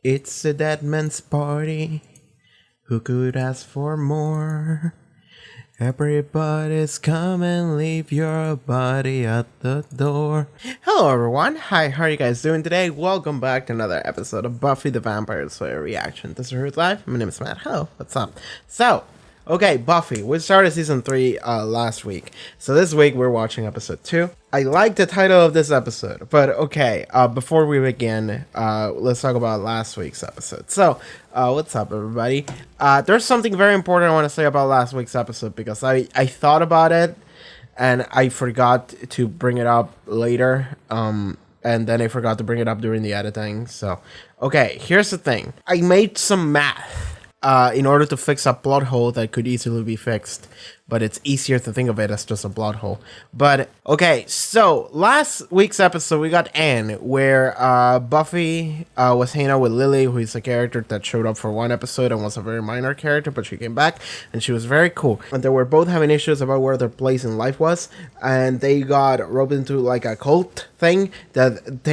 It's a dead man's party. Who could ask for more? Everybody's come and leave your body at the door. Hello everyone, hi, how are you guys doing today? Welcome back to another episode of Buffy the Vampire Slayer Reaction. This is Haarute Live, my name is Matt. Hello, what's up? Okay, Buffy, we started season 3 last week. So this week we're watching episode 2. I like the title of this episode, but okay, before we begin, let's talk about last week's episode. So, what's up everybody? There's something very important I want to say about last week's episode because I thought about it and I forgot to bring it up later. And then I forgot to bring it up during the editing. So, okay, here's the thing. I made some math. In order to fix a plot hole that could easily be fixed, but it's easier to think of it as just a plot hole. But okay, so last week's episode we got Anne, where Buffy was hanging out with Lily, who is a character that showed up for one episode and was a very minor character, but she came back and she was very cool. And they were both having issues about where their place in life was, and they got roped into like a cult thing that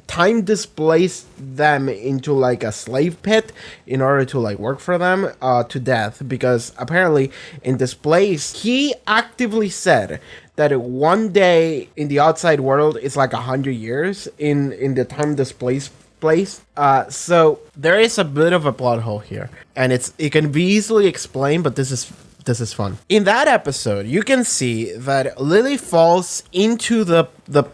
time displaced them into like a slave pit in order to like work for them to death, because apparently in this place he actively said that one day in the outside world is like 100 years in the time displaced place. So there is a bit of a plot hole here, and it can be easily explained, but this is fun. In that episode, you can see that Lily falls into the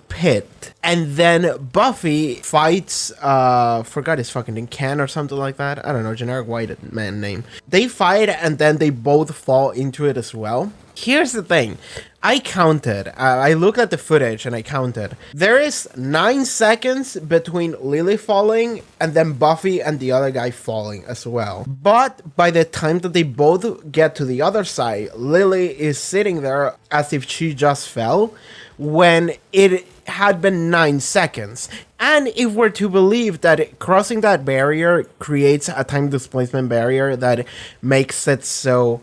pit, and then Buffy fights, forgot his fucking name, Ken or something like that. I don't know, generic white man name. They fight, and then they both fall into it as well. Here's the thing. I counted. I looked at the footage and I counted. There is 9 seconds between Lily falling and then Buffy and the other guy falling as well. But by the time that they both get to the other side, Lily is sitting there as if she just fell when it had been 9 seconds. And if we're to believe that crossing that barrier creates a time displacement barrier that makes it so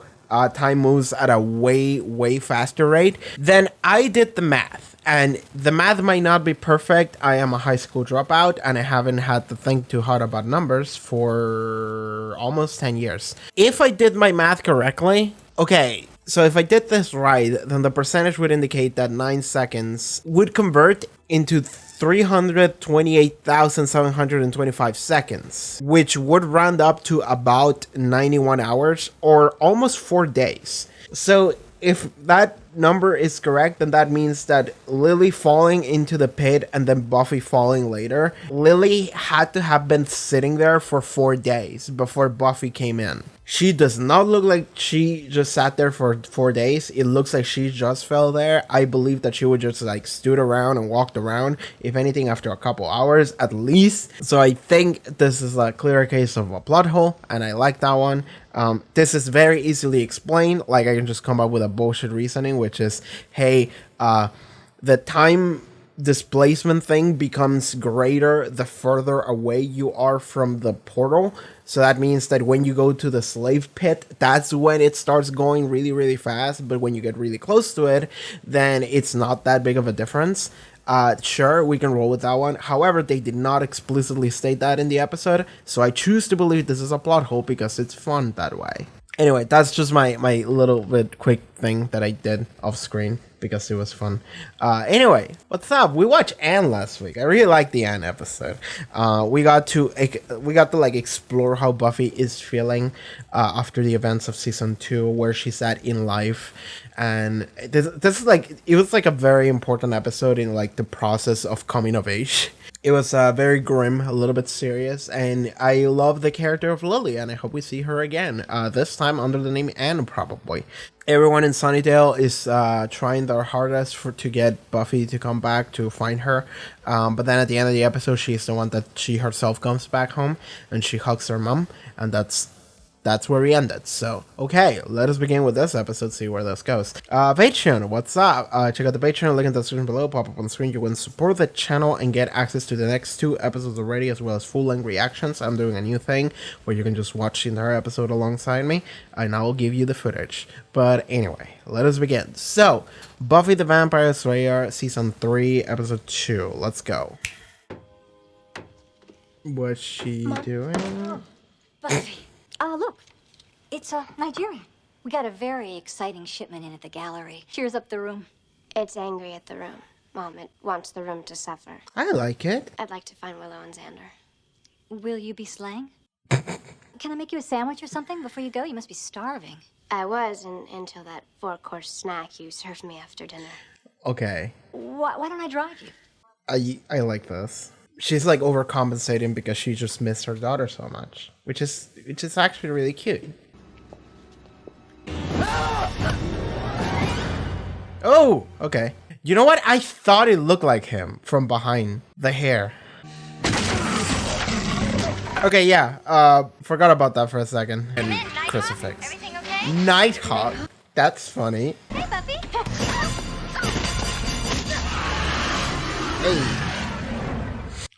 time moves at a way faster rate, then I did the math, and the math might not be perfect. I am a high school dropout and I haven't had to think too hard about numbers for almost 10 years. If I did my math correctly, okay, so if I did this right, then the percentage would indicate that 9 seconds would convert into 328,725 seconds, which would round up to about 91 hours or almost 4 days. So if that number is correct, then that means that Lily falling into the pit and then Buffy falling later, Lily had to have been sitting there for 4 days before Buffy came in. She does not look like she just sat there for 4 days. It looks like she just fell there. I believe that she would just like stood around and walked around, if anything, after a couple hours at least. So I think this is a clear case of a plot hole, and I like that one. This is very easily explained. Like, I can just come up with a bullshit reasoning, which is, hey, the time displacement thing becomes greater the further away you are from the portal. So that means that when you go to the slave pit, that's when it starts going really fast. But when you get really close to it, then it's not that big of a difference. Sure, we can roll with that one. However, they did not explicitly state that in the episode, so I choose to believe this is a plot hole because it's fun that way. Anyway, that's just my little bit quick thing that I did off screen because it was fun. Anyway, what's up? We watched Anne last week. I really liked the Anne episode. We got to like explore how Buffy is feeling after the events of season 2, where she's at in life. And this is like, it was like a very important episode in like the process of coming of age. It was very grim, a little bit serious, and I love the character of Lily, and I hope we see her again, this time under the name Anne, probably. Everyone in Sunnydale is trying their hardest to get Buffy to come back to find her, but then at the end of the episode, she's the one that she herself comes back home, and she hugs her mom, and that's where we ended. So, okay, let us begin with this episode, see where this goes. Patreon, what's up? Check out the Patreon, link in the description below, pop up on the screen. You can support the channel and get access to the next 2 episodes already, as well as full-length reactions. I'm doing a new thing where you can just watch the entire episode alongside me, and I will give you the footage. But anyway, let us begin. So, Buffy the Vampire Slayer, Season 3, Episode 2. Let's go. What's she doing? Buffy. Look. It's Nigerian. We got a very exciting shipment in at the gallery. Cheers up the room. It's angry at the room. Mom, it wants the room to suffer. I like it. I'd like to find Willow and Xander. Will you be slaying? Can I make you a sandwich or something before you go? You must be starving. I was until that 4-course snack you served me after dinner. Okay. Why don't I drive you? I like this. She's like overcompensating because she just missed her daughter so much, which is actually really cute. Oh, okay. You know what? I thought it looked like him from behind the hair. Okay, yeah. Forgot about that for a second. And crucifix. Everything okay? Nighthawk. That's funny. Hey, Buffy. Hey.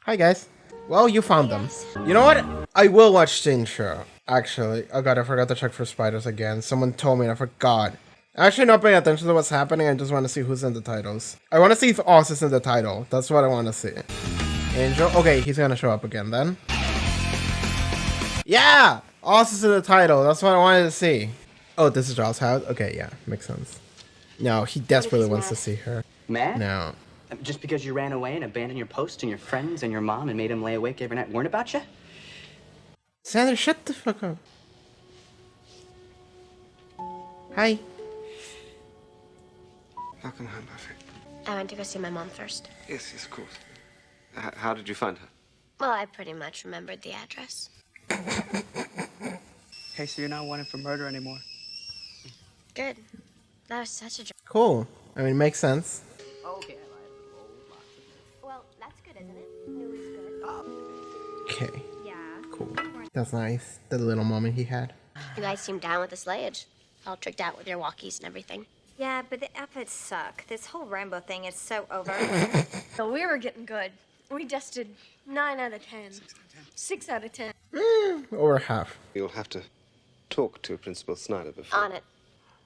Hi, guys. Well, you found them. You know what? I will watch the intro. Actually, oh god, I forgot to check for spiders again. Someone told me and I forgot. I'm actually not paying attention to what's happening. I just want to see who's in the titles. I want to see if Oz is in the title. That's what I want to see. Angel. Okay, he's gonna show up again then. Yeah! Oz is in the title. That's what I wanted to see. Oh, this is Oz's house? Okay, yeah. Makes sense. No, he desperately wants to see her. Mad? No. Just because you ran away and abandoned your post and your friends and your mom and made him lay awake every night worrying about you? Xander, shut the fuck up. Hi. How can I help, Buffy? I went to go see my mom first. Yes, of course. How did you find her? Well, I pretty much remembered the address. Hey, so you're not wanted for murder anymore? Good. That was such a... Cool. I mean, makes sense. Okay, Well, that's good, isn't it? News is good. Okay. Yeah. Cool. That's nice. The little moment he had. You guys seem down with the slayage. All tricked out with your walkies and everything. Yeah, but the efforts suck. This whole rainbow thing is so over. So we were getting good. We dusted 9 out of 10. 6 out of 10. Over half. You'll have to talk to Principal Snyder before. On it.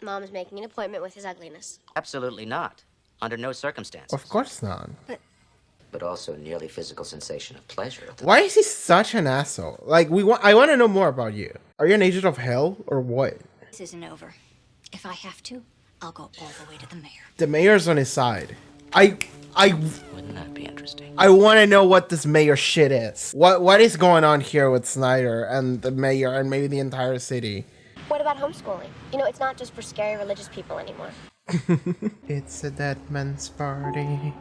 Mom's making an appointment with his ugliness. Absolutely not. Under no circumstances. Of course not. But also a nearly physical sensation of pleasure. Why is he such an asshole? Like, I want to know more about you. Are you an agent of hell or what? This isn't over. If I have to, I'll go all the way to the mayor. The mayor's on his side. Wouldn't that be interesting? I want to know what this mayor shit is. What is going on here with Snyder and the mayor and maybe the entire city? What about homeschooling? You know, it's not just for scary religious people anymore. It's a dead man's party.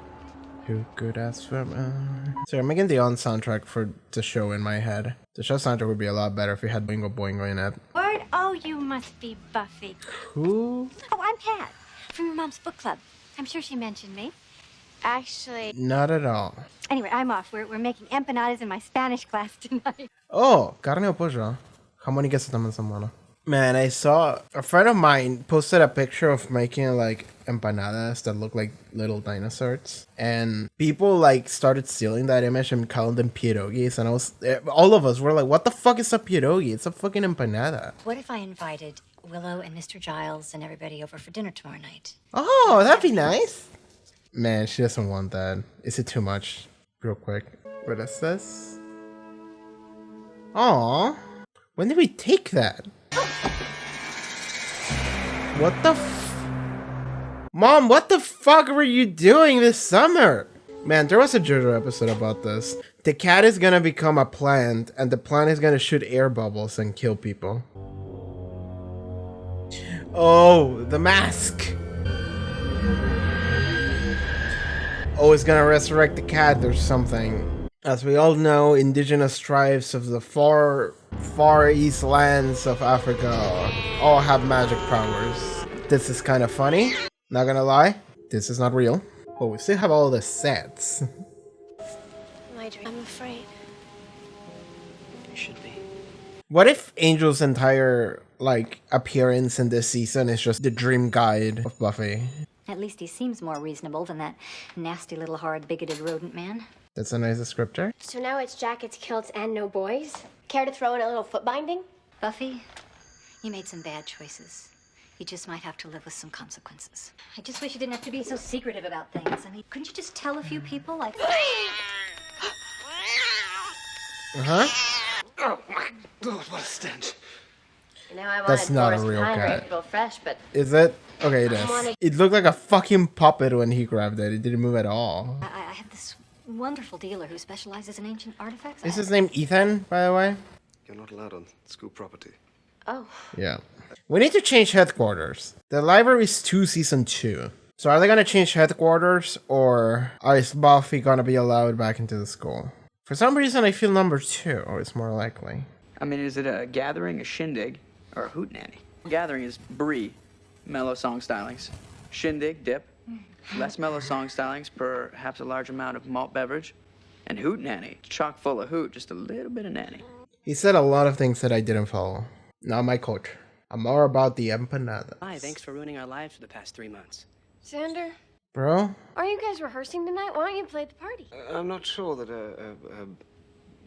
Who could ask for more? So I'm making the on soundtrack for the show in my head. The show soundtrack would be a lot better if we had Boingo Boingo in it. Word? Oh, you must be Buffy. Who? Oh, I'm Pat from your mom's book club. I'm sure she mentioned me. Actually... Not at all. Anyway, I'm off. We're making empanadas in my Spanish class tonight. Oh, carne o pollo. Jamón y queso también son buenos. Man, I saw a friend of mine posted a picture of making like empanadas that look like little dinosaurs, and people like started stealing that image and calling them pierogis, and all of us were like, "What the fuck is a pierogi? It's a fucking empanada." What if I invited Willow and Mr. Giles and everybody over for dinner tomorrow night? Oh, that'd be nice. Man, she doesn't want that. Is it too much? Real quick. What is this? Aw. When did we take that? What the Mom, what the fuck were you doing this summer? Man, there was a JoJo episode about this. The cat is gonna become a plant, and the plant is gonna shoot air bubbles and kill people. Oh, the mask! Oh, it's gonna resurrect the cat or something. As we all know, indigenous tribes of the far east lands of Africa all have magic powers. This is kind of funny. Not gonna lie, this is not real. But we still have all the sets. I'm afraid. You should be. What if Angel's entire, like, appearance in this season is just the dream guide of Buffy? At least he seems more reasonable than that nasty little hard bigoted rodent man. That's a nice descriptor. So now it's jackets, kilts, and no boys? Care to throw in a little foot binding? Buffy, you made some bad choices. You just might have to live with some consequences. I just wish you didn't have to be so secretive about things. I mean, couldn't you just tell a few people, like... Oh my God, what a stench. You know, I wanted That's not a forest real pine cat. real fresh, but Is it? Okay, it I is. wanna- It looked like a fucking puppet when he grabbed it. It didn't move at all. I have this wonderful dealer who specializes in ancient artifacts. Is his name Ethan, by the way? You're not allowed on school property. oh, Yeah. We need to change headquarters. The library is 2 season 2. So are they gonna change headquarters, or is Buffy gonna be allowed back into the school? For some reason, I feel number 2 is more likely. I mean, is it a gathering, a shindig, or a hootenanny? Gathering is brie, mellow song stylings. Shindig, dip, less mellow song stylings, perhaps a large amount of malt beverage. And hootenanny, chock full of hoot, just a little bit of nanny. He said a lot of things that I didn't follow. Not my culture. I'm more about the empanadas. Hi, thanks for ruining our lives for the past 3 months. Xander, Bro? are you guys rehearsing tonight? Why don't you play at the party? I'm not sure that a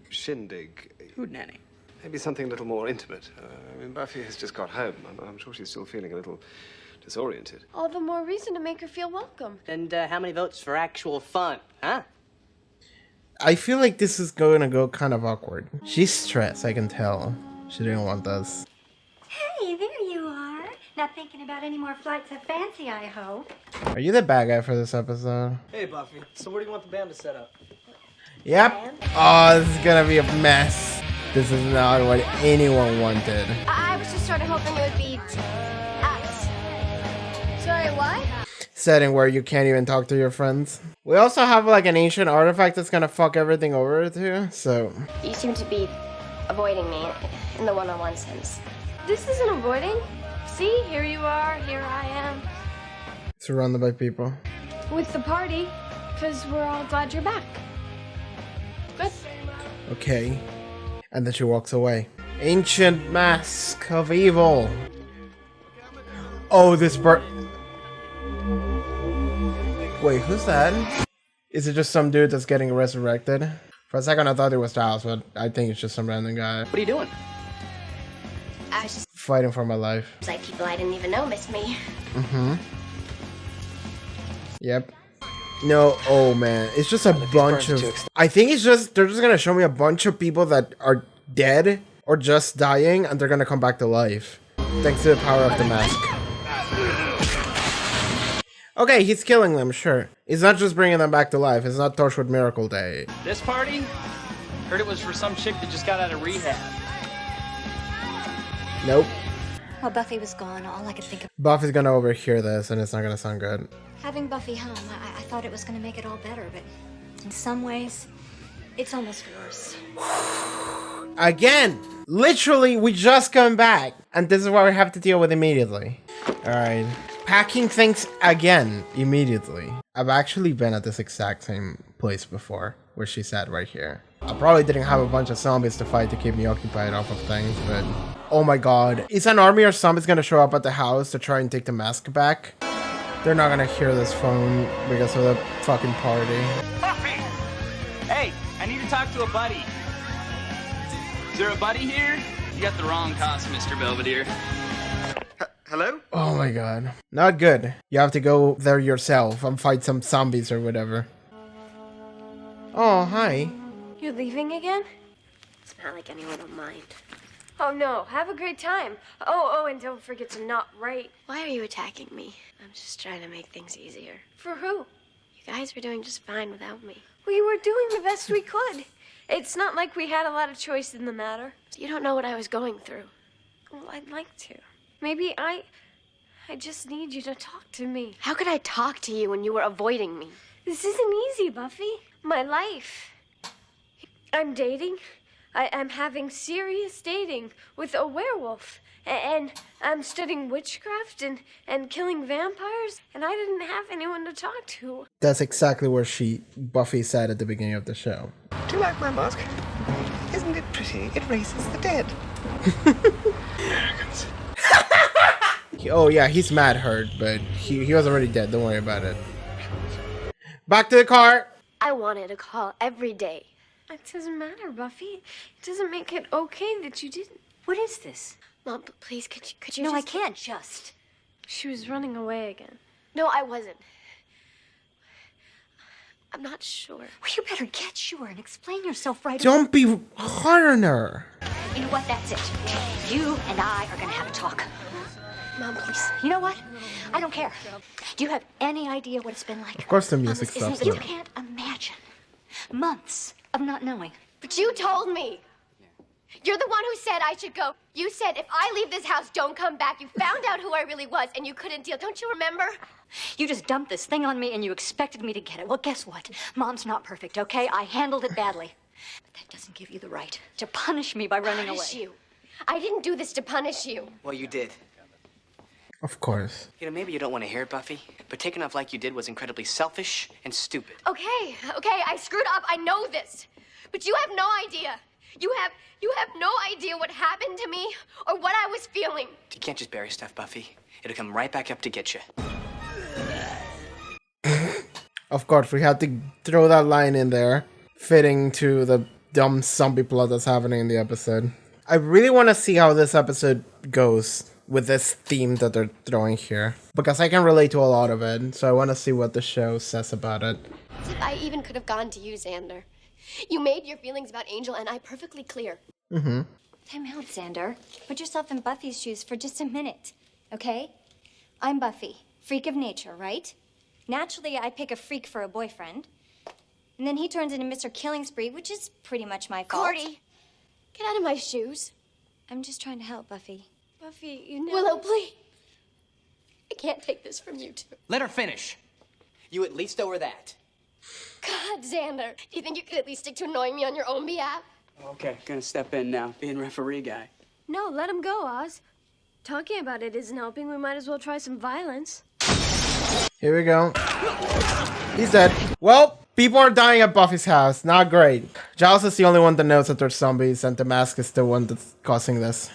shindig, Hootenanny. maybe something a little more intimate. I mean, Buffy has just got home. I'm sure she's still feeling a little disoriented. All the more reason to make her feel welcome. And how many votes for actual fun, huh? I feel like this is going to go kind of awkward. She's stressed, I can tell. She didn't want this. Hey, there you are. Not thinking about any more flights of fancy, I hope. Are you the bad guy for this episode? Hey, Buffy. So where do you want the band to set up? Yep. Oh, this is gonna be a mess. This is not what anyone wanted. I was just sort of hoping it would be us. Sorry, what? Setting where you can't even talk to your friends. We also have like an ancient artifact that's gonna fuck everything over too, so. You seem to be avoiding me in the one-on-one sense. This isn't avoiding. See, here you are, here I am. Surrounded by people. With the party, because we're all glad you're back. Good. Okay. And then she walks away. Ancient mask of evil. Oh, this bird. Wait, who's that? Is it just some dude that's getting resurrected? For a second I thought it was Giles, but I think it's just some random guy. What are you doing? I was just Fighting for my life. like people I didn't even know missed me. Mm-hmm. Yep. No, oh man. It's just a bunch of... I think it's just... They're just gonna show me a bunch of people that are dead or just dying, and they're gonna come back to life. Thanks to the power of the mask. Okay, he's killing them, sure. He's not just bringing them back to life. It's not Torchwood Miracle Day. This party? Heard it was for some chick that just got out of rehab. Nope. While Buffy was gone, all I could think of... Buffy's gonna overhear this, and it's not gonna sound good. Having Buffy home, I thought it was going to make it all better, but in some ways, it's almost worse. Again! Literally, we just come back, and this is what we have to deal with immediately. Alright. Packing things again, immediately. I've actually been at this exact same place before, where she sat right here. I probably didn't have a bunch of zombies to fight to keep me occupied off of things, but... Oh my god. Is an army of zombies gonna show up at the house to try and take the mask back? They're not gonna hear this phone because of the fucking party. Buffy! Hey, I need to talk to a buddy. Is there a buddy here? You got the wrong costume, Mr. Belvedere. Hello? Oh my god. Not good. You have to go there yourself and fight some zombies or whatever. Oh, hi. You're leaving again? It's not like anyone will mind. Oh no, have a great time. Oh, and don't forget to not write. Why are you attacking me? I'm just trying to make things easier. For who? You guys were doing just fine without me. We were doing the best we could. It's not like we had a lot of choice in the matter. You don't know what I was going through. Well, I'd like to. Maybe I just need you to talk to me. How could I talk to you when you were avoiding me? This isn't easy, Buffy. My life. I'm dating. I'm having serious dating with a werewolf. And I'm studying witchcraft and killing vampires. And I didn't have anyone to talk to. That's exactly where Buffy said at the beginning of the show. Do you like my mask? Isn't it pretty? It raises the dead. Americans. Oh yeah, he's mad hurt, but he was already dead. Don't worry about it. Back to the car. I wanted a call every day. It doesn't matter, Buffy. It doesn't make it okay that you didn't. What is this? Mom, please, could you No, just... I can't just. She was running away again. No, I wasn't. I'm not sure. Well, you better get sure and explain yourself right. Don't be hard on her. You know what? That's it. You and I are gonna have a talk. Mom, please. You know what? I don't care. Do you have any idea what it's been like? Of course the music Isn't stops it? You there. can't imagine months of not knowing. But you told me. You're the one who said I should go. You said if I leave this house, don't come back. You found out who I really was, and you couldn't deal. Don't you remember? You just dumped this thing on me and you expected me to get it. Well, guess what? Mom's not perfect, okay? I handled it badly. But that doesn't give you the right to punish me by running Punish away. you. I didn't do this to punish you. Well, you did. Of course. You know, maybe you don't want to hear it, Buffy, but taking off like you did was incredibly selfish and stupid. Okay, I screwed up. I know this. But you have no idea. You have no idea what happened to me or what I was feeling. You can't just bury stuff, Buffy. It'll come right back up to get you. Of course, we had to throw that line in there, fitting to the dumb zombie plot that's happening in the episode. I really want to see how this episode goes with this theme that they're throwing here, because I can relate to a lot of it, so I want to see what the show says about it. As if I even could have gone to you, Xander. You made your feelings about Angel and I perfectly clear. Mm-hmm. Time out, Xander. Put yourself in Buffy's shoes for just a minute, okay? I'm Buffy, freak of nature, right? Naturally, I pick a freak for a boyfriend. And then he turns into Mr. Killing Spree, which is pretty much my fault. Cordy, get out of my shoes. I'm just trying to help, Buffy. Buffy, you know. Willow, please. I can't take this from you two. Let her finish. You at least owe her that. God, Xander. Do you think you could at least stick to annoying me on your own behalf? Okay, gonna step in now, being referee guy. No, let him go, Oz. Talking about it isn't helping. We might as well try some violence. Here we go. He's dead. Well, people are dying at Buffy's house. Not great. Giles is the only one that knows that there's zombies, and the mask is the one that's causing this.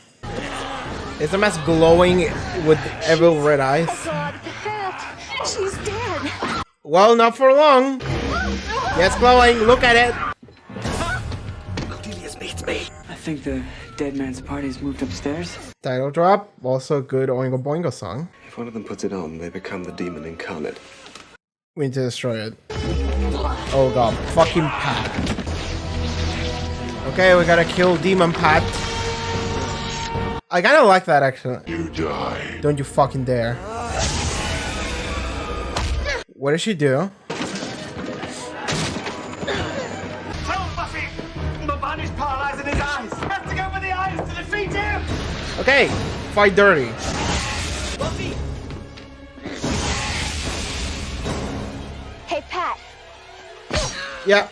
Is the mask glowing with evil red eyes? Oh God, Beth, she's dead. Well, not for long. Yes, glowing. Look at it. Cornelius beats me. I think the dead man's party's moved upstairs. Title drop. Also a good Oingo Boingo song. If one of them puts it on, they become the demon incarnate. We need to destroy it. Oh god, fucking Pat. Okay, we gotta kill Demon Pat. I kinda like that actually. You die. Don't you fucking dare. What does she do? Tell Buffy! The body's paralyzed in his eyes! Has to go for the eyes to defeat him! Okay, fight dirty. Buffy! Hey, Pat. Yeah.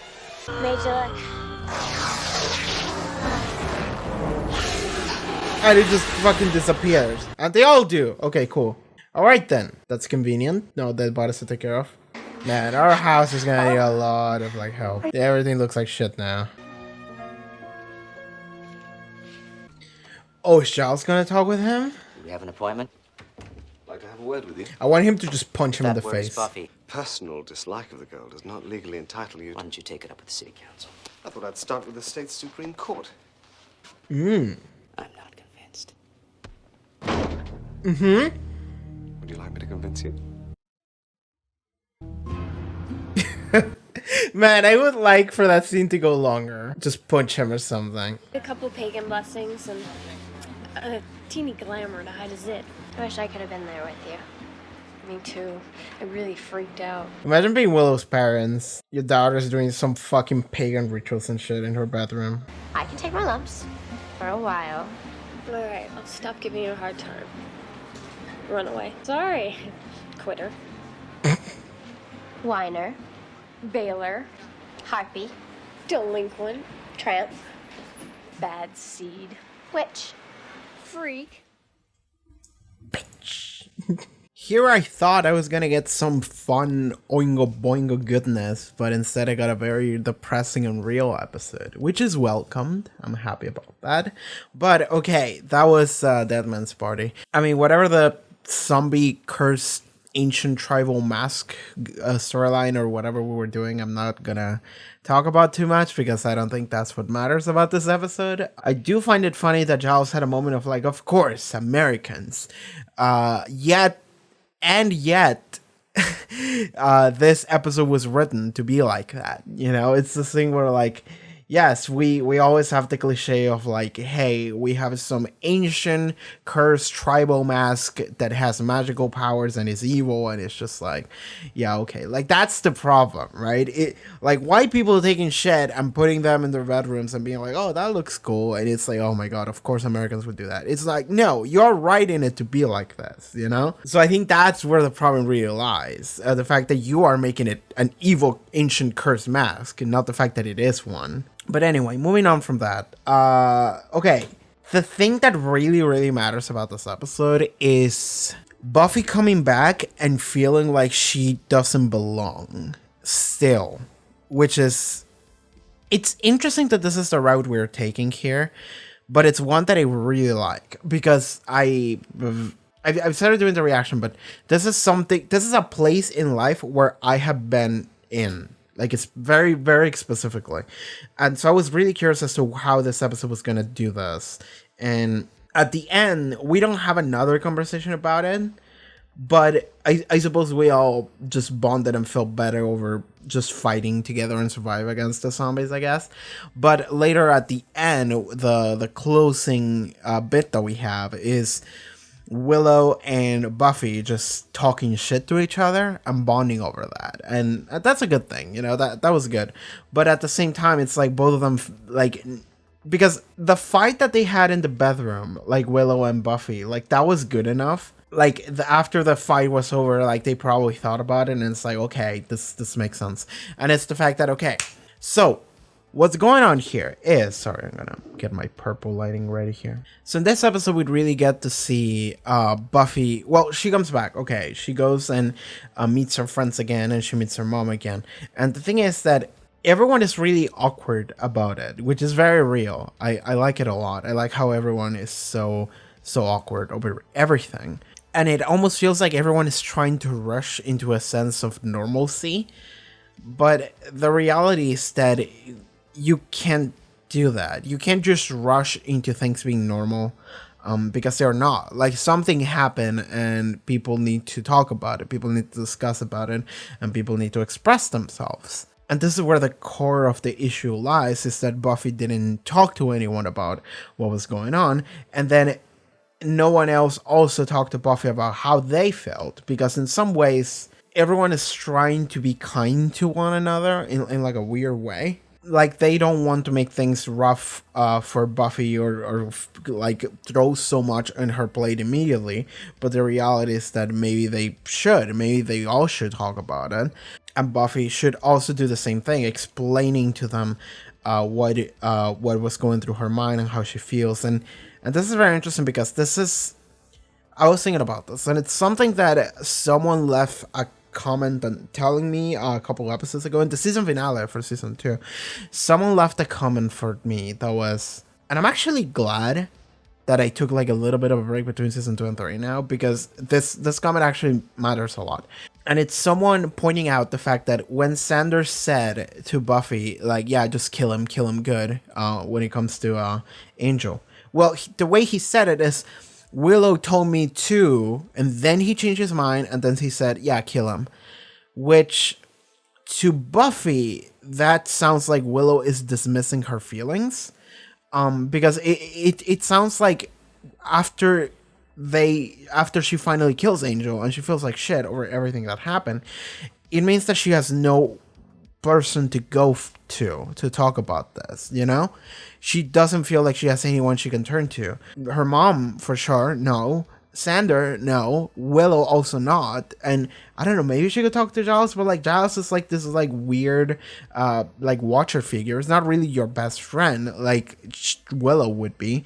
Major luck. And it just fucking disappears. And they all do. Okay, cool. Alright then. That's convenient. No dead bodies to take care of. Man, our house is gonna need a lot of like help. Everything looks like shit now. Oh, is Giles gonna talk with him? Do we have an appointment? I'd like to have a word with you. I want him to just punch him in the That word's face. Buffy. Personal dislike of the girl does not legally entitle you Why to... don't you take it up with the city council? I thought I'd start with the state Supreme Court. Hmm. I'm not convinced. Mm-hmm. Would you like me to convince you? Man, I would like for that scene to go longer. Just punch him or something. A couple pagan blessings and a teeny glamour to hide a zit. I wish I could have been there with you. Me too. I really freaked out. Imagine being Willow's parents. Your daughter's doing some fucking pagan rituals and shit in her bathroom. I can take my lumps for a while. All right, I'll stop giving you a hard time. Run away. Sorry. Quitter. Whiner, Baylor. harpy, Delinquent. Tramp. Bad seed. witch. Freak. Here I thought I was gonna get some fun Oingo Boingo goodness, but instead I got a very depressing and real episode, which is welcomed. I'm happy about that. But okay, that was Dead Man's Party. I mean, whatever the zombie cursed ancient tribal mask storyline or whatever we were doing, I'm not gonna talk about too much because I don't think that's what matters about this episode. I do find it funny that Giles had a moment of like, of course, Americans. Yet this episode was written to be like that. You know, it's this thing where like, yes, we always have the cliche of like, hey, we have some ancient cursed tribal mask that has magical powers and is evil, and it's just like, yeah, okay, like that's the problem, right? It like white people taking shit and putting them in their bedrooms and being like, oh, that looks cool, and it's like, oh my god, of course Americans would do that. It's like, no, you're writing it to be like this, you know? So I think that's where the problem really lies, the fact that you are making it an evil ancient cursed mask, and not the fact that it is one. But anyway, moving on from that. Okay. The thing that really, really matters about this episode is Buffy coming back and feeling like she doesn't belong still. Which is... It's interesting that this is the route we're taking here. But it's one that I really like. Because I've started doing the reaction, but this is something... This is a place in life where I have been in. Like, it's very, very specifically. And so I was really curious as to how this episode was going to do this. And at the end, we don't have another conversation about it. But I suppose we all just bonded and felt better over just fighting together and survive against the zombies, I guess. But later at the end, the closing bit that we have is Willow and Buffy just talking shit to each other and bonding over that, and that's a good thing, you know, that was good. But at the same time, it's like both of them, like, because the fight that they had in the bedroom, like Willow and Buffy, like that was good enough. Like after the fight was over, like they probably thought about it, and it's like, okay, this makes sense. And it's the fact that, okay, so what's going on here is, sorry, I'm gonna get my purple lighting ready here. So in this episode, we'd really get to see Buffy. Well, she comes back. Okay, she goes and meets her friends again, and she meets her mom again. And the thing is that everyone is really awkward about it, which is very real. I like it a lot. I like how everyone is so awkward over everything. And it almost feels like everyone is trying to rush into a sense of normalcy. But the reality is that you can't do that. You can't just rush into things being normal, because they're not. Like, something happened and people need to talk about it, people need to discuss about it, and people need to express themselves. And this is where the core of the issue lies, is that Buffy didn't talk to anyone about what was going on, and then no one else also talked to Buffy about how they felt, because in some ways everyone is trying to be kind to one another in like a weird way. Like, they don't want to make things rough for Buffy or like throw so much on her plate immediately. But the reality is that maybe they all should talk about it. And Buffy should also do the same thing, explaining to them what was going through her mind and how she feels. And this is very interesting, because I was thinking about this, and it's something that someone left a comment and telling me a couple episodes ago in the season finale for season 2. Someone left a comment for me that was, and I'm actually glad that I took like a little bit of a break between season 2 and 3 now, because this comment actually matters a lot. And it's someone pointing out the fact that when Xander said to Buffy, like, yeah, just kill him good, when it comes to Angel, well, the way he said it is, Willow told me to, and then he changed his mind, and then he said, yeah, kill him. Which, to Buffy, that sounds like Willow is dismissing her feelings. Because it sounds like after she finally kills Angel, and she feels like shit over everything that happened, it means that she has no person to go to talk about this, you know? She doesn't feel like she has anyone she can turn to. Her mom, for sure, no. Xander, no. Willow, also not. And I don't know, maybe she could talk to Giles, but like Giles is like this like weird like watcher figure. It's not really your best friend like Willow would be.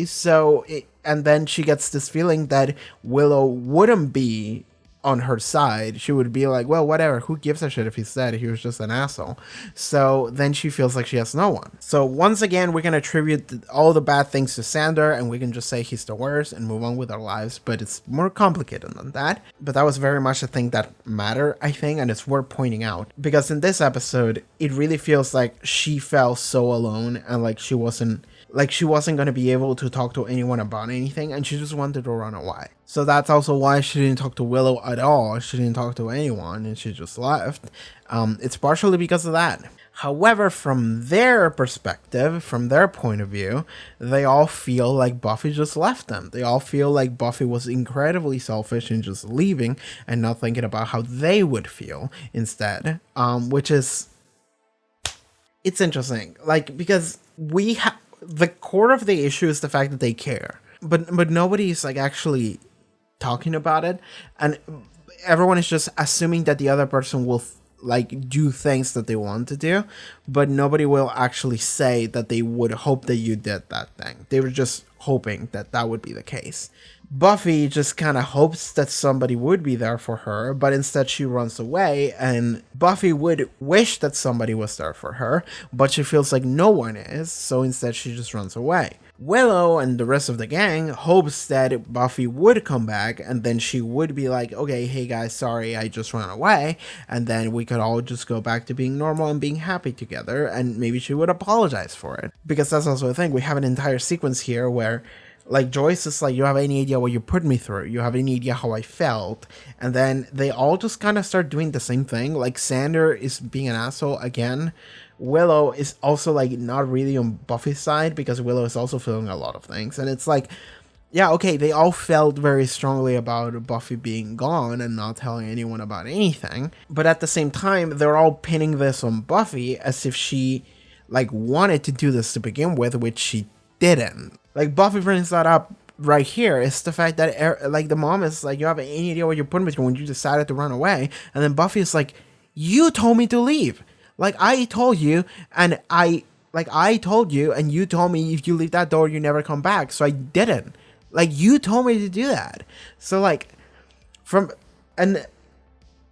So and then she gets this feeling that Willow wouldn't be on her side. She would be like, well, whatever, who gives a shit if he's dead? He was just an asshole. So then she feels like she has no one. So once again, we can attribute all the bad things to Xander, and we can just say he's the worst and move on with our lives. But it's more complicated than that. But that was very much a thing that mattered, I think, and it's worth pointing out, because in this episode, it really feels like she felt so alone, and like she wasn't, Like, she wasn't going to be able to talk to anyone about anything, and she just wanted to run away. So that's also why she didn't talk to Willow at all. She didn't talk to anyone, and she just left. It's partially because of that. However, from their perspective, from their point of view, they all feel like Buffy just left them. They all feel like Buffy was incredibly selfish in just leaving and not thinking about how they would feel instead, which is... It's interesting, like, because the core of the issue is the fact that they care, but nobody's like actually talking about it, and everyone is just assuming that the other person will like do things that they want to do, but nobody will actually say that they would hope that you did that thing. They were just hoping that that would be the case. Buffy just kind of hopes that somebody would be there for her, but instead she runs away, and Buffy would wish that somebody was there for her, but she feels like no one is, so instead she just runs away. Willow and the rest of the gang hopes that Buffy would come back, and then she would be like, okay, hey guys, sorry, I just ran away, and then we could all just go back to being normal and being happy together, and maybe she would apologize for it. Because that's also the thing, we have an entire sequence here where like Joyce is like, you have any idea what you put me through? You have any idea how I felt? And then they all just kind of start doing the same thing. Like Xander is being an asshole again. Willow is also like not really on Buffy's side because Willow is also feeling a lot of things. And it's like, yeah, okay, they all felt very strongly about Buffy being gone and not telling anyone about anything. But at the same time, they're all pinning this on Buffy as if she like wanted to do this to begin with, which she didn't. Like, Buffy brings that up right here. It's the fact that, like, the mom is like, you have any idea what you're putting me through when you decided to run away? And then Buffy is like, you told me to leave. Like, I told you, and I told you, and you told me if you leave that door, you never come back. So I didn't. Like, you told me to do that. So, like, and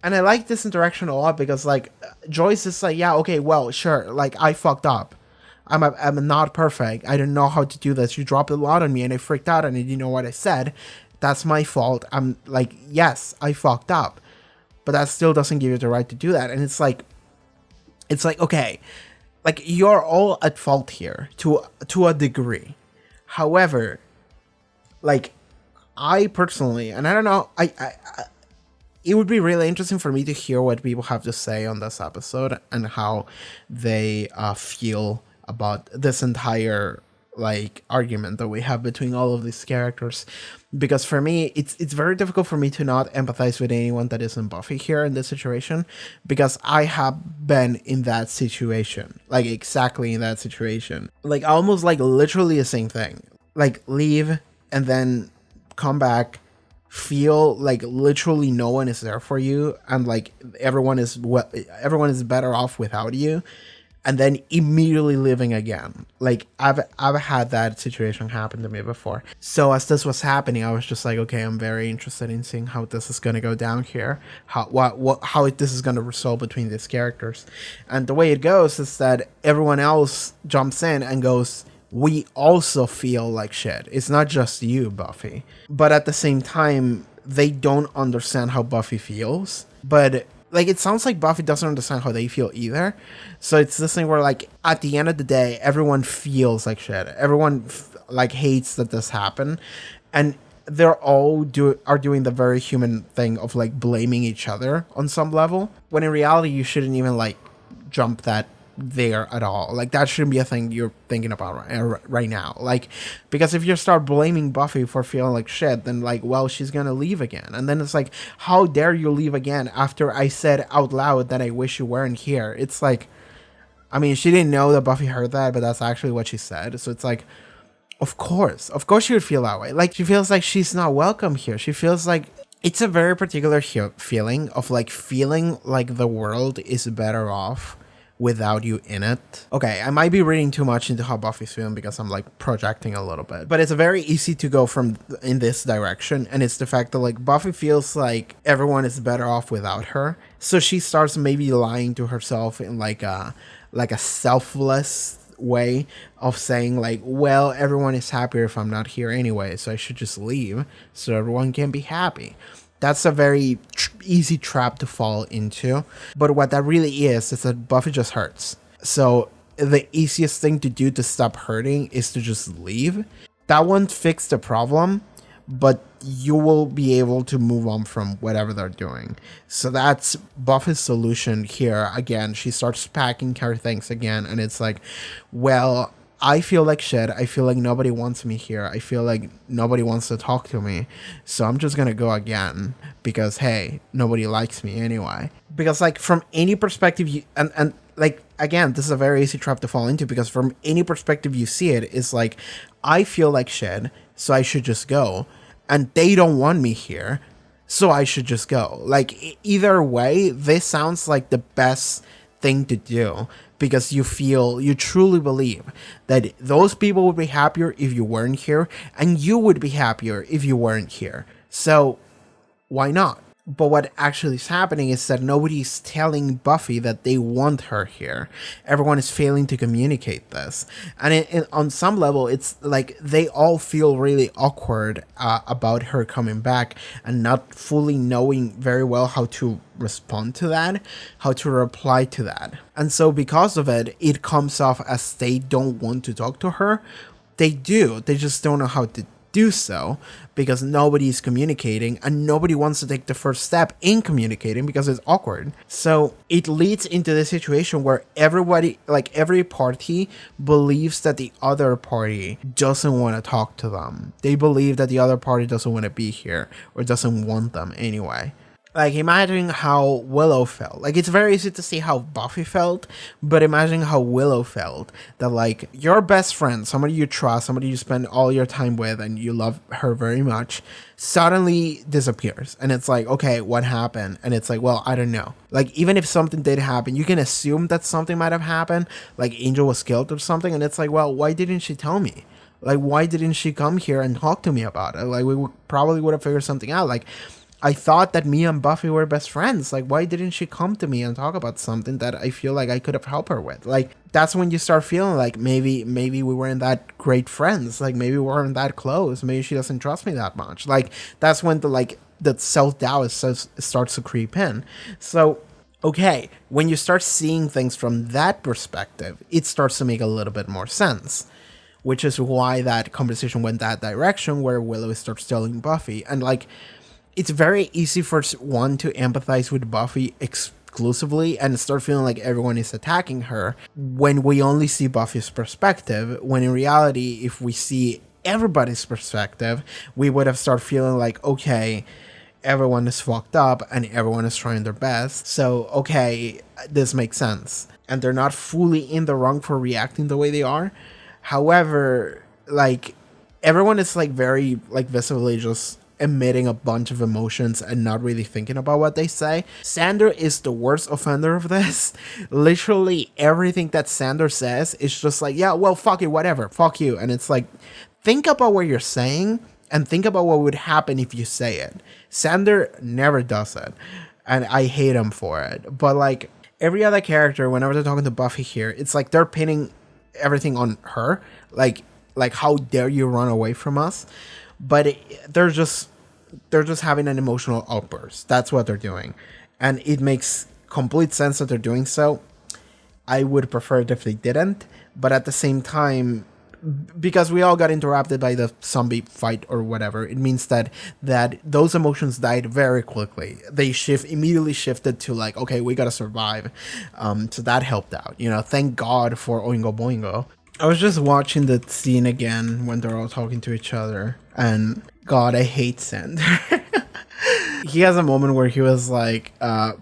I like this interaction a lot because, like, Joyce is like, yeah, okay, well, sure, like, I fucked up. I'm not perfect. I don't know how to do this. You dropped a lot on me and I freaked out and I didn't know what I said. That's my fault. I'm like, yes, I fucked up. But that still doesn't give you the right to do that. And it's like, okay, like you're all at fault here to a degree. However, like I personally, and I don't know, I it would be really interesting for me to hear what people have to say on this episode and how they feel about this entire like argument that we have between all of these characters, because for me it's very difficult for me to not empathize with anyone that isn't Buffy here in this situation, because I have been in that situation, like exactly in that situation, like almost like literally the same thing, like leave and then come back, feel like literally no one is there for you and like everyone is better off without you, and then immediately living again. Like I've had that situation happen to me before. So as this was happening, I was just like, okay, I'm very interested in seeing how this is gonna go down here, how this is gonna resolve between these characters. And the way it goes is that everyone else jumps in and goes, we also feel like shit. It's not just you, Buffy. But at the same time, they don't understand how Buffy feels. But like, it sounds like Buffy doesn't understand how they feel either. So it's this thing where, like, at the end of the day, everyone feels like shit. Everyone, like, hates that this happened. And they're all doing the very human thing of, like, blaming each other on some level. When in reality, you shouldn't even, like, jump that there at all. Like, that shouldn't be a thing you're thinking about right now. Like, because if you start blaming Buffy for feeling like shit, then like, well, she's gonna leave again. And then it's like, how dare you leave again after I said out loud that I wish you weren't here? It's like, I mean, she didn't know that Buffy heard that, but that's actually what she said. So it's like, of course she would feel that way. Like, she feels like she's not welcome here. She feels like it's a very particular feeling of like feeling like the world is better off without you in it. Okay, I might be reading too much into how Buffy's feeling because I'm like projecting a little bit, but it's very easy to go in this direction, and it's the fact that like Buffy feels like everyone is better off without her, so she starts maybe lying to herself in like a selfless way of saying like, well, everyone is happier if I'm not here anyway, so I should just leave so everyone can be happy. That's a very easy trap to fall into. But what that really is that Buffy just hurts. So the easiest thing to do to stop hurting is to just leave. That won't fix the problem, but you will be able to move on from whatever they're doing. So that's Buffy's solution here. Again, she starts packing her things again, and it's like, well, I feel like shit. I feel like nobody wants me here. I feel like nobody wants to talk to me. So I'm just gonna go again because, hey, nobody likes me anyway. Because, like, from any perspective, and like, again, this is a very easy trap to fall into, because from any perspective you see it, it's like, I feel like shit, so I should just go. And they don't want me here, so I should just go. Like, either way, this sounds like the best thing to do, because you truly believe that those people would be happier if you weren't here, and you would be happier if you weren't here. So why not? But what actually is happening is that nobody's telling Buffy that they want her here. Everyone is failing to communicate this. And on some level, it's like they all feel really awkward about her coming back and not fully knowing very well how to respond to that, how to reply to that. And so because of it, it comes off as they don't want to talk to her. They do. They just don't know how to do so, because nobody's communicating and nobody wants to take the first step in communicating because it's awkward. So it leads into the situation where everybody, like every party, believes that the other party doesn't want to talk to them. They believe that the other party doesn't want to be here or doesn't want them anyway. Like, imagine how Willow felt. Like, it's very easy to see how Buffy felt, but imagine how Willow felt. That, like, your best friend, somebody you trust, somebody you spend all your time with and you love her very much, suddenly disappears. And it's like, okay, what happened? And it's like, well, I don't know. Like, even if something did happen, you can assume that something might have happened. Like, Angel was killed or something. And it's like, well, why didn't she tell me? Like, why didn't she come here and talk to me about it? Like, we probably would have figured something out. Like, I thought that me and Buffy were best friends. Like, why didn't she come to me and talk about something that I feel like I could have helped her with? Like, that's when you start feeling like maybe we weren't that great friends. Like, maybe we weren't that close. Maybe she doesn't trust me that much. Like, that's when the self-doubt starts to creep in. So, okay, when you start seeing things from that perspective, it starts to make a little bit more sense. Which is why that conversation went that direction, where Willow starts telling Buffy. And, like, it's very easy for one to empathize with Buffy exclusively and start feeling like everyone is attacking her when we only see Buffy's perspective, when in reality, if we see everybody's perspective, we would have started feeling like, okay, everyone is fucked up and everyone is trying their best. So, okay, this makes sense. And they're not fully in the wrong for reacting the way they are. However, like, everyone is like very like visibly just emitting a bunch of emotions and not really thinking about what they say. Sander is the worst offender of this. Literally everything that Sander says is just like, yeah, well, fuck it, whatever, fuck you. And it's like, think about what you're saying and think about what would happen if you say it. Sander never does it, and I hate him for it. But like every other character, whenever they're talking to Buffy here, it's like they're pinning everything on her, like how dare you run away from us. But they're just having an emotional outburst. That's what they're doing. And it makes complete sense that they're doing so. I would prefer it if they didn't. But at the same time, because we all got interrupted by the zombie fight or whatever, it means that those emotions died very quickly. They immediately shifted to like, okay, we gotta survive. So that helped out. You know, thank God for Oingo Boingo. I was just watching the scene again when they're all talking to each other, and God, I hate Sander. He has a moment where he was like,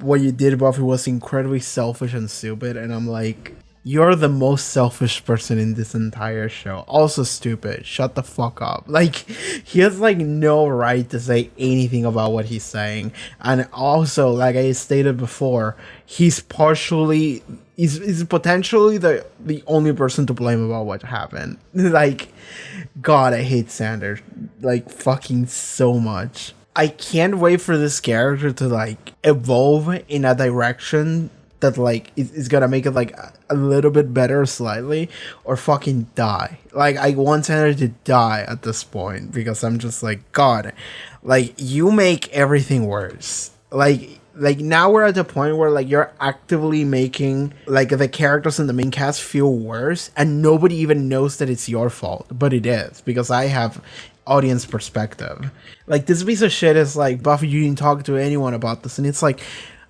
what you did, Buffy, was incredibly selfish and stupid, and I'm like, you're the most selfish person in this entire show. Also stupid. Shut the fuck up. Like, he has like no right to say anything about what he's saying. And also, like I stated before, he's potentially the only person to blame about what happened. Like, God, I hate Sander like fucking so much. I can't wait for this character to like evolve in a direction that like is gonna make it like a little bit better slightly, or fucking die. Like, I want Sander to die at this point, because I'm just like, God, like, you make everything worse. Like Like, now we're at the point where, like, you're actively making, like, the characters in the main cast feel worse, and nobody even knows that it's your fault, but it is, because I have audience perspective. Like, this piece of shit is like, Buffy, you didn't talk to anyone about this, and it's like,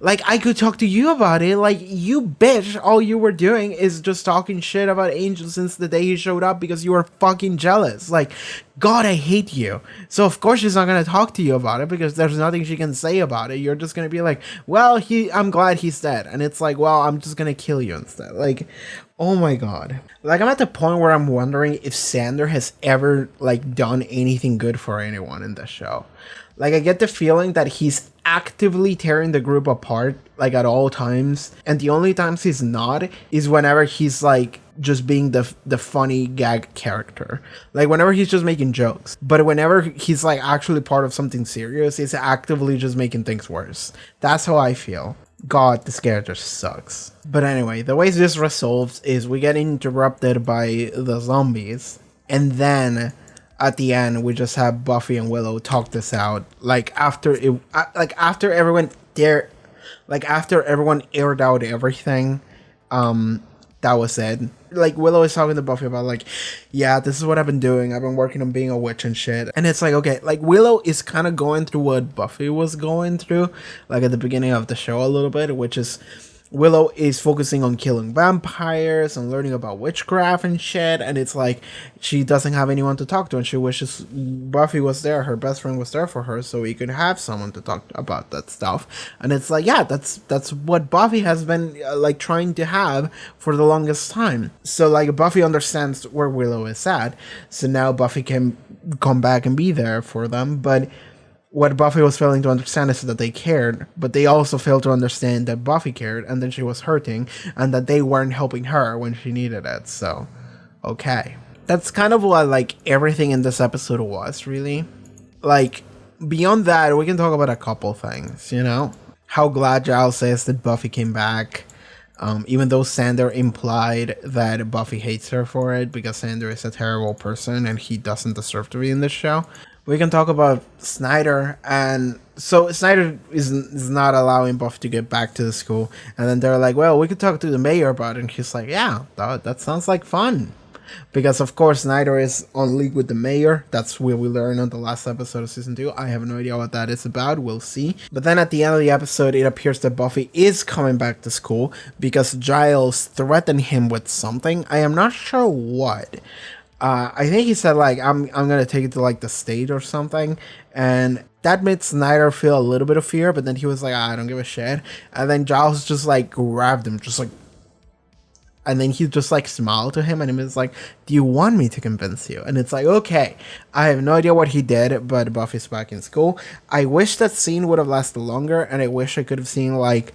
I could talk to you about it. Like, you bitch, all you were doing is just talking shit about Angel since the day he showed up because you were fucking jealous. Like, God, I hate you. So of course she's not gonna talk to you about it because there's nothing she can say about it. You're just gonna be like, well, I'm glad he's dead. And it's like, well, I'm just gonna kill you instead. Like, oh my God. Like, I'm at the point where I'm wondering if Sander has ever, like, done anything good for anyone in this show. Like, I get the feeling that he's actively tearing the group apart, like, at all times. And the only times he's not is whenever he's, like, just being the funny gag character. Like, whenever he's just making jokes. But whenever he's, like, actually part of something serious, he's actively just making things worse. That's how I feel. God, this character sucks. But anyway, the way this resolves is we get interrupted by the zombies. And then at the end, we just have Buffy and Willow talk this out. Like, after everyone aired out everything, that was it. Like, Willow is talking to Buffy about, like, yeah, this is what I've been doing. I've been working on being a witch and shit. And it's like, okay, like, Willow is kind of going through what Buffy was going through, like, at the beginning of the show a little bit, which is Willow is focusing on killing vampires and learning about witchcraft and shit, and it's like she doesn't have anyone to talk to, and she wishes Buffy was there, her best friend was there for her, so he could have someone to talk about that stuff. And it's like, yeah, that's what Buffy has been like trying to have for the longest time. So like Buffy understands where Willow is at, so now Buffy can come back and be there for them. But what Buffy was failing to understand is that they cared, but they also failed to understand that Buffy cared, and that she was hurting, and that they weren't helping her when she needed it. So, okay. That's kind of what, like, everything in this episode was, really. Like, beyond that, we can talk about a couple things, you know? How glad Giles is that Buffy came back, even though Sander implied that Buffy hates her for it, because Sander is a terrible person, and he doesn't deserve to be in this show. We can talk about Snyder, and so Snyder is not allowing Buffy to get back to the school, and then they're like, well, we could talk to the mayor about it, and he's like, yeah, that sounds like fun. Because of course Snyder is on league with the mayor. That's what we learned on the last episode of season 2. I have no idea what that is about. We'll see. But then at the end of the episode, it appears that Buffy is coming back to school because Giles threatened him with something. I am not sure what. I think he said, like, I'm gonna take it to, like, the state or something, and that made Snyder feel a little bit of fear, but then he was like, I don't give a shit, and then Giles just, like, grabbed him, just, like, and then he just, like, smiled to him, and he was like, do you want me to convince you? And it's like, okay, I have no idea what he did, but Buffy's back in school. I wish that scene would have lasted longer, and I wish I could have seen, like,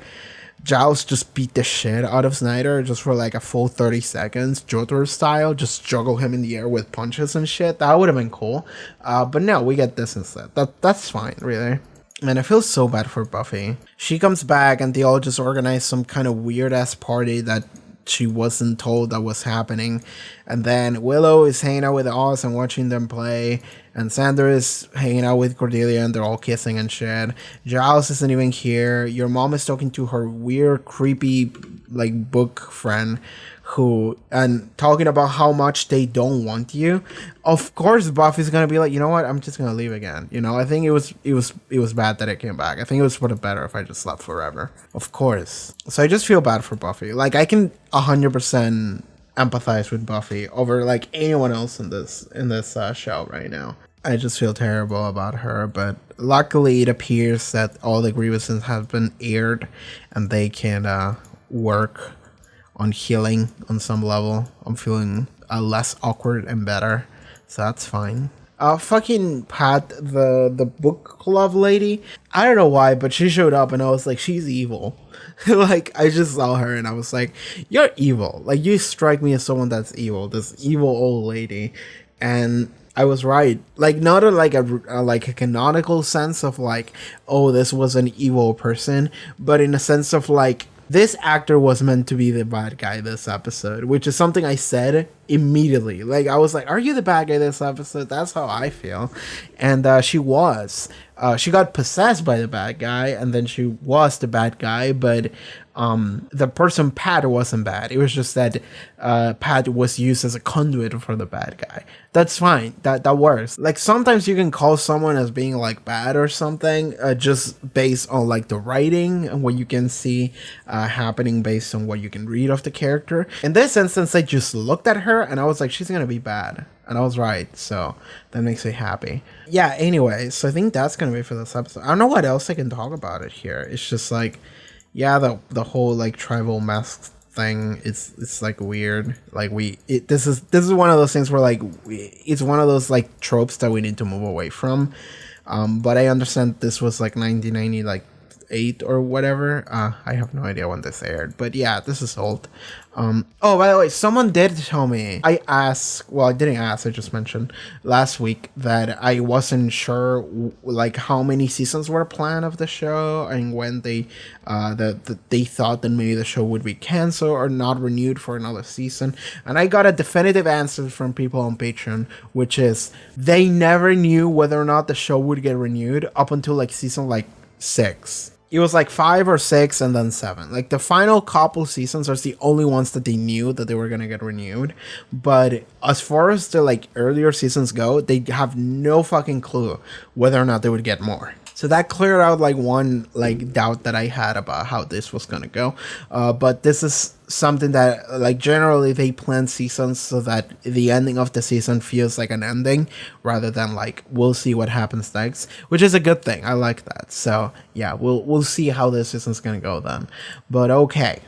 Giles just beat the shit out of Snyder just for like a full 30 seconds, Jotaro style, just juggle him in the air with punches and shit. That would have been cool. But no, we get this instead. That's fine, really. Man, I feel so bad for Buffy. She comes back and they all just organize some kind of weird ass party that she wasn't told that was happening. And then Willow is hanging out with Oz and watching them play. And Sander is hanging out with Cordelia and they're all kissing and shit. Giles isn't even here. Your mom is talking to her weird, creepy, like, book friend and talking about how much they don't want you. Of course Buffy's gonna be like, you know what, I'm just gonna leave again. You know, I think it was bad that I came back. I think it was for the better if I just left forever. Of course. So I just feel bad for Buffy. Like, I can 100% empathize with Buffy over, like, anyone else in this show right now. I just feel terrible about her, but luckily it appears that all the grievances have been aired and they can work on healing on some level. I'm feeling less awkward and better, so that's fine. Fucking Pat, the book club lady, I don't know why, but she showed up and I was like, she's evil. Like, I just saw her and I was like, you're evil. Like, you strike me as someone that's evil, this evil old lady. And I was right. Like, not in like a canonical sense of like, oh, this was an evil person, but in a sense of like, this actor was meant to be the bad guy this episode, which is something I said immediately. Like, I was like, are you the bad guy this episode? That's how I feel. And she was. She got possessed by the bad guy, and then she was the bad guy, but the person Pat wasn't bad. It was just that Pat was used as a conduit for the bad guy. That's fine. That works. Like, sometimes you can call someone as being like bad or something just based on like the writing and what you can see happening based on what you can read of the character. In this instance, I just looked at her and I was like, she's gonna be bad. And I was right, so that makes me happy. Yeah, anyway, so I think that's gonna be for this episode. I don't know what else I can talk about it here. It's just like, yeah, the whole like tribal mask thing, it's like weird. Like this is one of those things where like it's one of those like tropes that we need to move away from. But I understand this was like 1990 like 8 or whatever. I have no idea when this aired, but yeah, this is old. Oh, by the way, someone did tell me. I didn't ask, I just mentioned last week that I wasn't sure like how many seasons were planned of the show and when they they thought that maybe the show would be canceled or not renewed for another season. And I got a definitive answer from people on Patreon, which is they never knew whether or not the show would get renewed up until like season like 6. It was like 5 or 6 and then 7. Like the final couple seasons are the only ones that they knew that they were going to get renewed. But as far as the like earlier seasons go, they have no fucking clue whether or not they would get more. So that cleared out like one like doubt that I had about how this was gonna go. But this is something that like generally they plan seasons so that the ending of the season feels like an ending rather than like we'll see what happens next, which is a good thing. I like that. So yeah, we'll see how this season's gonna go then. But okay.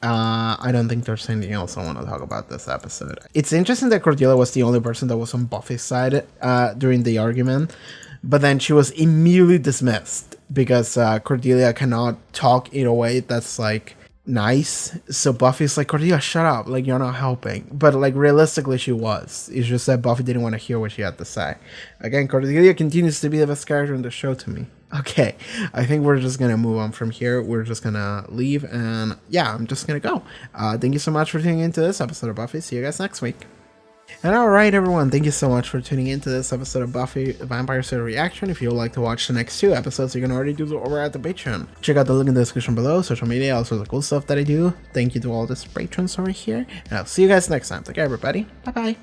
I don't think there's anything else I want to talk about this episode. It's interesting that Cordelia was the only person that was on Buffy's side during the argument. But then she was immediately dismissed because Cordelia cannot talk in a way that's like nice. So Buffy's like, Cordelia, shut up. Like, you're not helping. But like realistically, she was. It's just that Buffy didn't want to hear what she had to say. Again, Cordelia continues to be the best character in the show to me. Okay, I think we're just going to move on from here. We're just going to leave. And yeah, I'm just going to go. Thank you so much for tuning into this episode of Buffy. See you guys next week. And alright everyone, thank you so much for tuning into this episode of Buffy the Vampire Slayer Reaction. If you would like to watch the next 2 episodes, you can already do it over at the Patreon. Check out the link in the description below, social media, all sorts of cool stuff that I do. Thank you to all the patrons over here, and I'll see you guys next time. Take care everybody, bye bye.